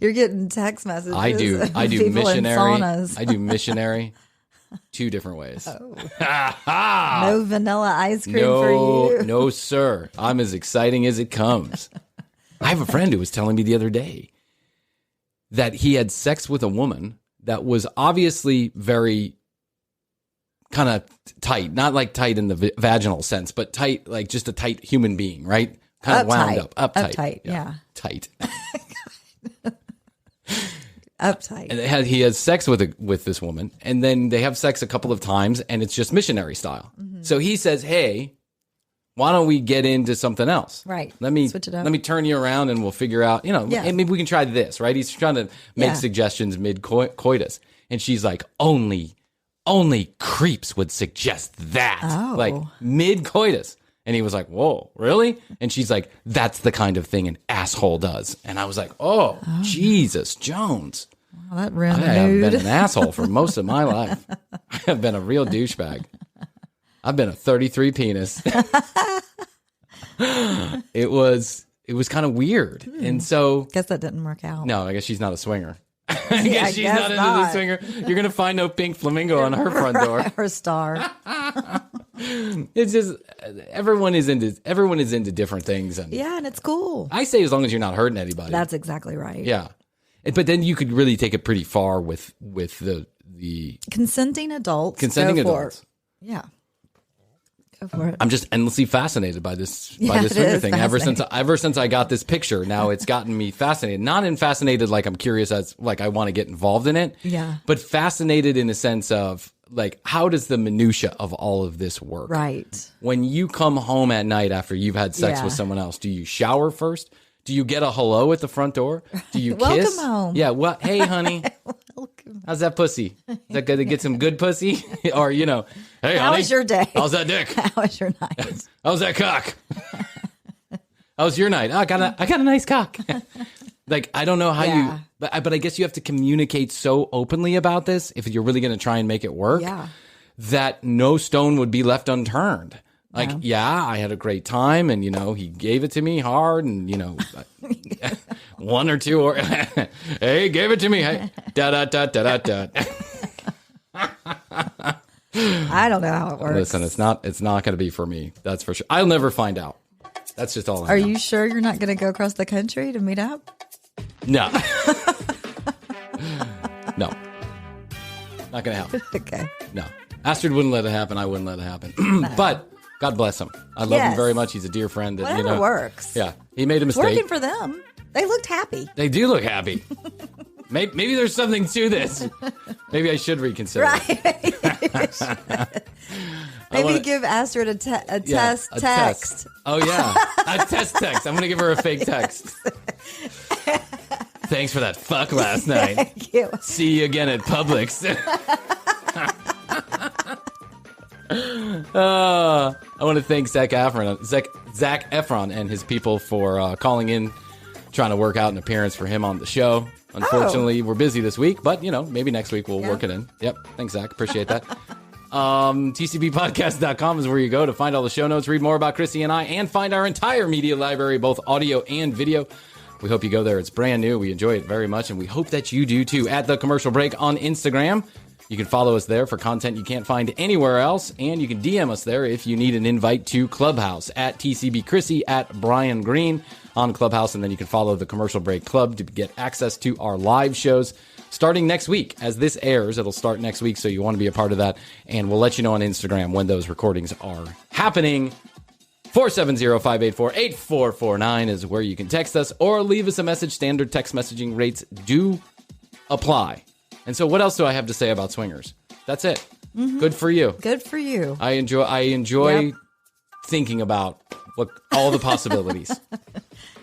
You're getting text messages. I do of people in missionary. saunas. I do missionary 2 different ways. No vanilla ice cream for you. No, sir. I'm as exciting as it comes. I have a friend who was telling me the other day that he had sex with a woman that was obviously very kind of tight, not like tight in the vaginal sense, but tight, like just a tight human being, right? Kind of wound up, uptight. Yeah. Tight. Uptight. And he has sex with this woman, and then they have sex a couple of times, and it's just missionary style. Mm-hmm. So he says, hey, why don't we get into something else? Right. Let me switch it up. Let me turn you around, and we'll figure out, maybe we can try this, right? He's trying to make suggestions mid-coitus. And she's like, only creeps would suggest that. Oh. Like mid-coitus. And he was like, whoa, really? And she's like, that's the kind of thing an asshole does. And I was like, oh. Jesus Jones. Well, that ruined I have been an asshole for most of my life. I have been a real douchebag. I've been a 33 penis. It was kind of weird. And so. Guess that didn't work out. No, I guess she's not a swinger. I guess she's not into the swinger. You're going to find no pink flamingo on her front door. Her star. It's just everyone is into different things. And and it's cool. I say as long as you're not hurting anybody. That's exactly right. Yeah. But then you could really take it pretty far with the consenting adults. Consenting adults. Yeah. Go for it. I'm just endlessly fascinated by this swinger thing. Ever since I got this picture, now it's gotten me fascinated. Not in fascinated like I'm curious as like I want to get involved in it. Yeah. But fascinated in a sense of like, how does the minutia of all of this work? Right. When you come home at night after you've had sex with someone else, do you shower first? Do you get a hello at the front door? Do you kiss? Welcome home. Yeah. Well, hey, honey. Welcome. How's that pussy? Is that good to get some good pussy? Or, hey, How honey. was your day? How's that dick? How was your night? How's that cock? How's your night? Oh, I got a nice cock. Like, I don't know how you, but I guess you have to communicate so openly about this if you're really going to try and make it work, that no stone would be left unturned. Like, I had a great time, and, he gave it to me hard, and, one or two, or, hey, gave it to me. Hey, da-da-da-da-da-da. I don't know how it works. Listen, it's not going to be for me. That's for sure. I'll never find out. That's just all I know. Are you sure you're not going to go across the country to meet up? No. No. Not going to happen. Okay. No. Astrid wouldn't let it happen. I wouldn't let it happen. But God bless him. I love him very much. He's a dear friend. And, whatever works. Yeah. He made a mistake. It's working for them. They looked happy. They do look happy. Maybe there's something to this. Maybe I should reconsider. Right. Maybe give Astrid a test text. Oh, yeah. A test text. I'm going to give her a fake text. Thanks for that fuck last night. Thank you. See you again at Publix. I want to thank Zac Efron and his people for calling in, trying to work out an appearance for him on the show. Unfortunately, we're busy this week, but, maybe next week we'll work it in. Yep. Thanks, Zach. Appreciate that. TCBpodcast.com is where you go to find all the show notes, read more about Krissy and I, and find our entire media library, both audio and video. We hope you go there. It's brand new. We enjoy it very much, and we hope that you do too. At The Commercial Break on Instagram. You can follow us there for content you can't find anywhere else, and you can DM us there if you need an invite to Clubhouse at TCB Krissy, at Bryan Green on Clubhouse, and then you can follow the Commercial Break Club to get access to our live shows starting next week. As this airs, it'll start next week, so you want to be a part of that, and we'll let you know on Instagram when those recordings are happening. 470-584-8449 is where you can text us or leave us a message. Standard text messaging rates do apply. And so what else do I have to say about swingers? That's it. Mm-hmm. Good for you. Good for you. I enjoy thinking about all the possibilities.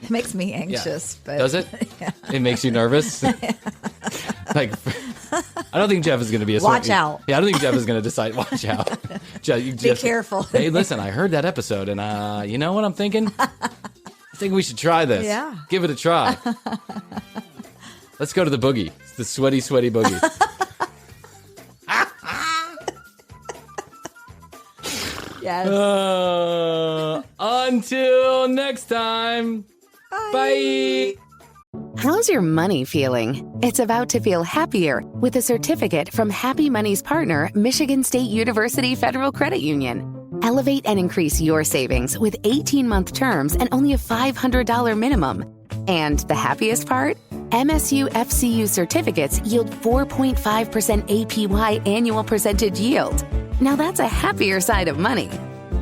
It makes me anxious. But does it? Yeah. It makes you nervous? Like, I don't think Jeff is going to be a watch out. Yeah, I don't think Jeff is going to decide, watch out. Be careful. Hey, listen, I heard that episode, and you know what I'm thinking? I think we should try this. Yeah. Give it a try. Let's go to the boogie. It's the sweaty, sweaty boogie. Yes. Until next time. Bye. How's your money feeling? It's about to feel happier with a certificate from Happy Money's partner, Michigan State University Federal Credit Union. Elevate and increase your savings with 18-month terms and only a $500 minimum. And the happiest part? MSU FCU certificates yield 4.5% APY annual percentage yield. Now that's a happier side of money.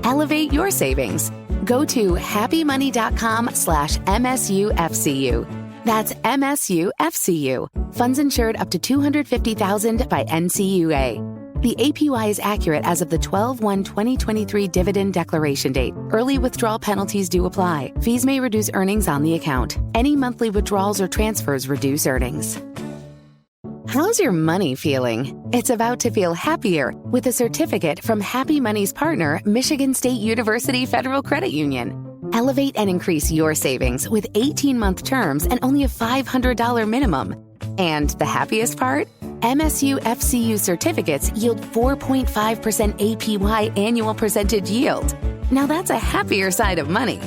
Elevate your savings. Go to happymoney.com/MSUFCU. That's MSUFCU. Funds insured up to $250,000 by NCUA. The APY is accurate as of the 12/1/2023 dividend declaration date. Early withdrawal penalties do apply. Fees may reduce earnings on the account. Any monthly withdrawals or transfers reduce earnings. How's your money feeling? It's about to feel happier with a certificate from Happy Money's partner, Michigan State University Federal Credit Union. Elevate and increase your savings with 18-month terms and only a $500 minimum. And the happiest part? MSU FCU certificates yield 4.5% APY annual percentage yield. Now that's a happier side of money.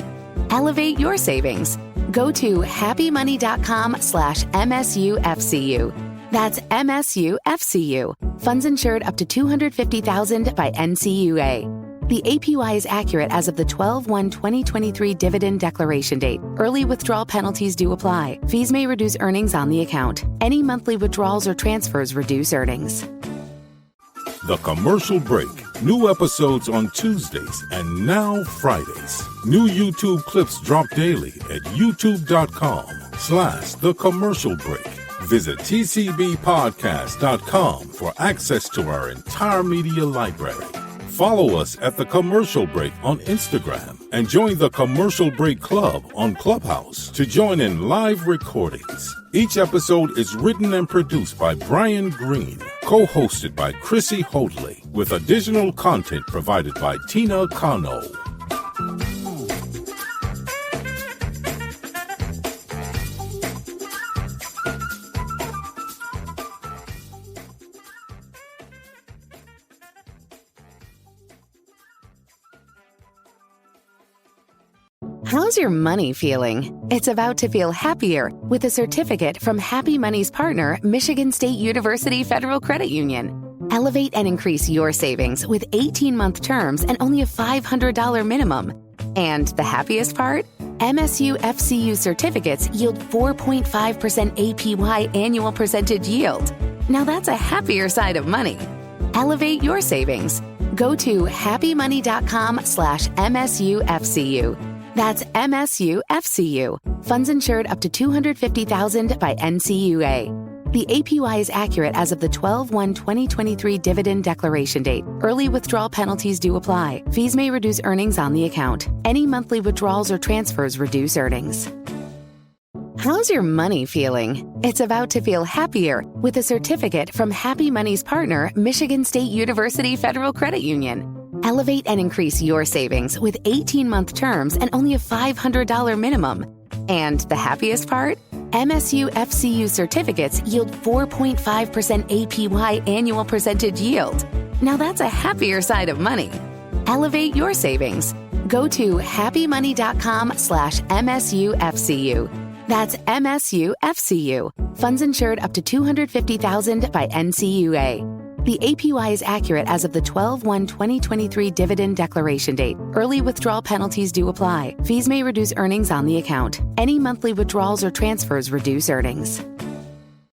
Elevate your savings. Go to happymoney.com/MSUFCU. That's MSUFCU. Funds insured up to $250,000 by NCUA. The APY is accurate as of the 12/1/2023 dividend declaration date. Early withdrawal penalties do apply. Fees may reduce earnings on the account. Any monthly withdrawals or transfers reduce earnings. The Commercial Break. New episodes on Tuesdays and now Fridays. New YouTube clips drop daily at youtube.com/The Commercial Break. Visit tcbpodcast.com for access to our entire media library. Follow us at The Commercial Break on Instagram and join the Commercial Break Club on Clubhouse to join in live recordings. Each episode is written and produced by Brian Green, co-hosted by Krissy Hoadley, with additional content provided by Tina Kano. How's your money feeling? It's about to feel happier with a certificate from Happy Money's partner, Michigan State University Federal Credit Union. Elevate and increase your savings with 18-month terms and only a $500 minimum. And the happiest part? MSU FCU certificates yield 4.5% APY annual percentage yield. Now that's a happier side of money. Elevate your savings. Go to happymoney.com/MSUFCU. That's MSUFCU. Funds insured up to $250,000 by NCUA. The APY is accurate as of the 12/1/2023 dividend declaration date. Early withdrawal penalties do apply. Fees may reduce earnings on the account. Any monthly withdrawals or transfers reduce earnings. How's your money feeling? It's about to feel happier with a certificate from Happy Money's partner, Michigan State University Federal Credit Union. Elevate and increase your savings with 18-month terms and only a $500 minimum. And the happiest part? MSU FCU certificates yield 4.5% APY annual percentage yield. Now that's a happier side of money. Elevate your savings. Go to happymoney.com/MSUFCU. That's MSUFCU. Funds insured up to $250,000 by NCUA. The APY is accurate as of the 12/1/2023 dividend declaration date. Early withdrawal penalties do apply. Fees may reduce earnings on the account. Any monthly withdrawals or transfers reduce earnings.